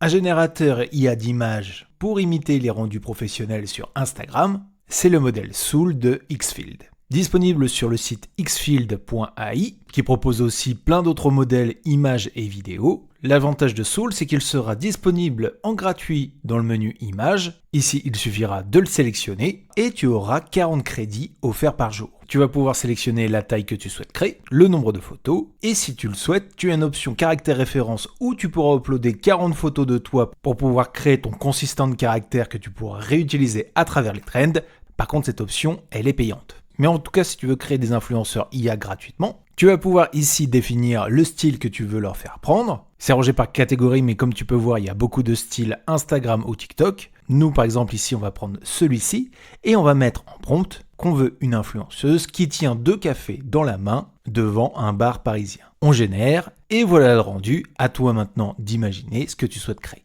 Un générateur IA d'images pour imiter les rendus professionnels sur Instagram, c'est le modèle Soul de Xfield. Disponible sur le site xfield.ai, qui propose aussi plein d'autres modèles images et vidéos. L'avantage de Soul, c'est qu'il sera disponible en gratuit dans le menu images. Ici, il suffira de le sélectionner et tu auras 40 crédits offerts par jour. Tu vas pouvoir sélectionner la taille que tu souhaites créer, le nombre de photos, et si tu le souhaites, tu as une option caractère référence où tu pourras uploader 40 photos de toi pour pouvoir créer ton consistant de caractère que tu pourras réutiliser à travers les trends. Par contre, cette option, elle est payante. Mais en tout cas, si tu veux créer des influenceurs IA gratuitement, tu vas pouvoir ici définir le style que tu veux leur faire prendre. C'est rangé par catégorie, mais comme tu peux voir, il y a beaucoup de styles Instagram ou TikTok. Nous, par exemple, ici, on va prendre celui-ci et on va mettre en prompt qu'on veut une influenceuse qui tient 2 cafés dans la main devant un bar parisien. On génère et voilà le rendu. À toi maintenant d'imaginer ce que tu souhaites créer.